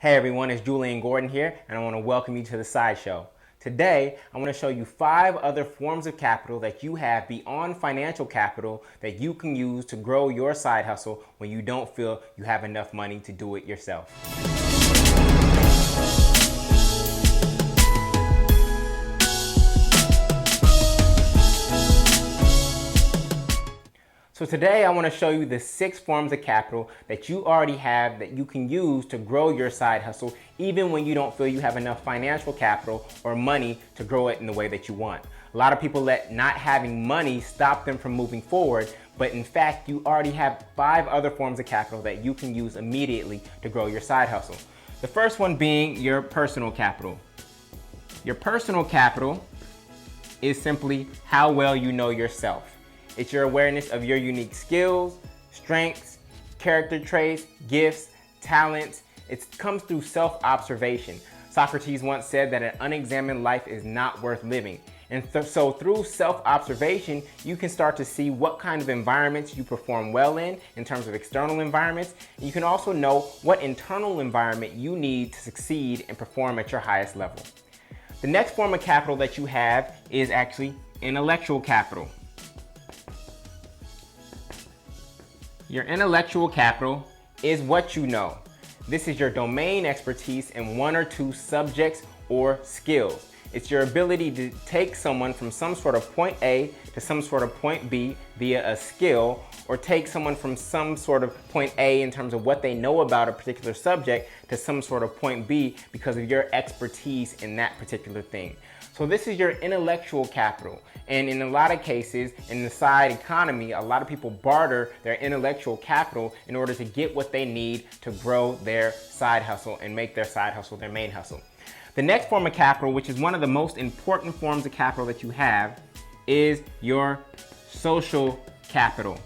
Hey everyone, it's Julian Gordon here, and I want to welcome you to the Sideshow. Today, I want to show you 5 other forms of capital that you have beyond financial capital that you can use to grow your side hustle when you don't feel you have enough money to do it yourself. So today I want to show you the 6 forms of capital that you already have that you can use to grow your side hustle even when you don't feel you have enough financial capital or money to grow it in the way that you want. A lot of people let not having money stop them from moving forward, but in fact you already have 5 other forms of capital that you can use immediately to grow your side hustle. The first one being your personal capital. Your personal capital is simply how well you know yourself. It's your awareness of your unique skills, strengths, character traits, gifts, talents. It comes through self-observation. Socrates once said that an unexamined life is not worth living. And so through self-observation, you can start to see what kind of environments you perform well in terms of external environments. And you can also know what internal environment you need to succeed and perform at your highest level. The next form of capital that you have is actually intellectual capital. Your intellectual capital is what you know. This is your domain expertise in 1 or 2 subjects or skills. It's your ability to take someone from some sort of point A to some sort of point B via a skill, or take someone from some sort of point A in terms of what they know about a particular subject to some sort of point B because of your expertise in that particular thing. So this is your intellectual capital. And in a lot of cases, in the side economy, a lot of people barter their intellectual capital in order to get what they need to grow their side hustle and make their side hustle their main hustle. The next form of capital, which is one of the most important forms of capital that you have, is your social capital.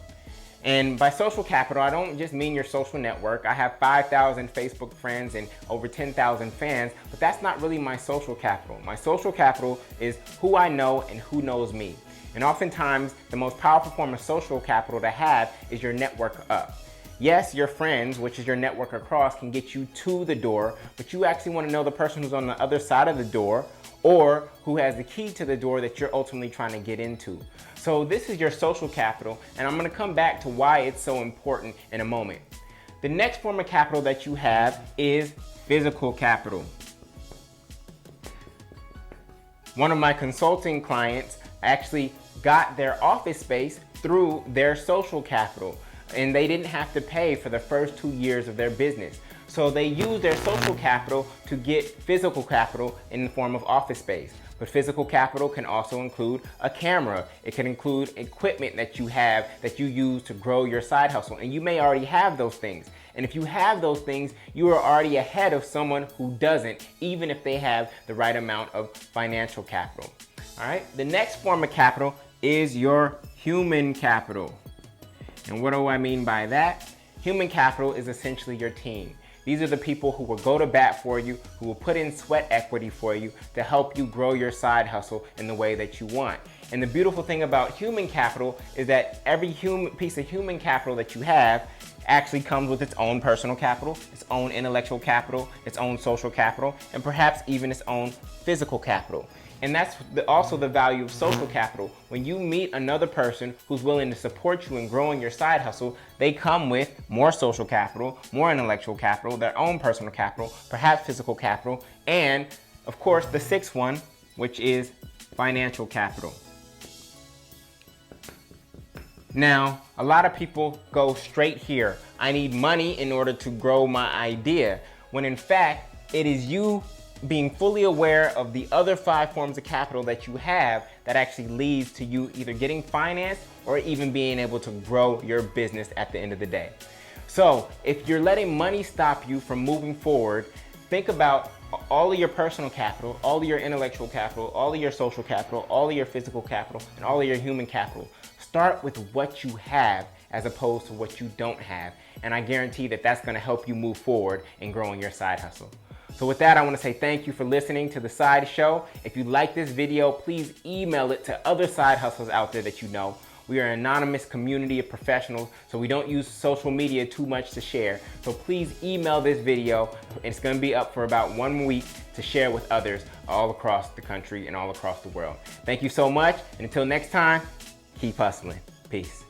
And by social capital, I don't just mean your social network. I have 5,000 Facebook friends and over 10,000 fans, but that's not really my social capital. My social capital is who I know and who knows me. And oftentimes, the most powerful form of social capital to have is your network up. Yes, your friends, which is your network across, can get you to the door, but you actually want to know the person who's on the other side of the door or who has the key to the door that you're ultimately trying to get into. So this is your social capital, and I'm going to come back to why it's so important in a moment. The next form of capital that you have is physical capital. One of my consulting clients actually got their office space through their social capital, and they didn't have to pay for the first 2 years of their business. So they use their social capital to get physical capital in the form of office space. But physical capital can also include a camera. It can include equipment that you have that you use to grow your side hustle. And you may already have those things. And if you have those things, you are already ahead of someone who doesn't, even if they have the right amount of financial capital. All right, the next form of capital is your human capital. And what do I mean by that? Human capital is essentially your team. These are the people who will go to bat for you, who will put in sweat equity for you to help you grow your side hustle in the way that you want. And the beautiful thing about human capital is that every piece of human capital that you have actually comes with its own personal capital, its own intellectual capital, its own social capital, and perhaps even its own physical capital. And that's also the value of social capital. When you meet another person who's willing to support you in growing your side hustle, they come with more social capital, more intellectual capital, their own personal capital, perhaps physical capital, and of course the 6th one, which is financial capital. Now, a lot of people go straight here. I need money in order to grow my idea, when in fact, it is you being fully aware of the other 5 forms of capital that you have that actually leads to you either getting financed or even being able to grow your business at the end of the day. So if you're letting money stop you from moving forward, think about all of your personal capital, all of your intellectual capital, all of your social capital, all of your physical capital, and all of your human capital. Start with what you have as opposed to what you don't have. And I guarantee that that's going to help you move forward in growing your side hustle. So with that, I want to say thank you for listening to The Sideshow. If you like this video, please email it to other side hustlers out there that you know. We are an anonymous community of professionals, so we don't use social media too much to share. So please email this video. It's gonna be up for about 1 week to share with others all across the country and all across the world. Thank you so much, and until next time, keep hustling. Peace.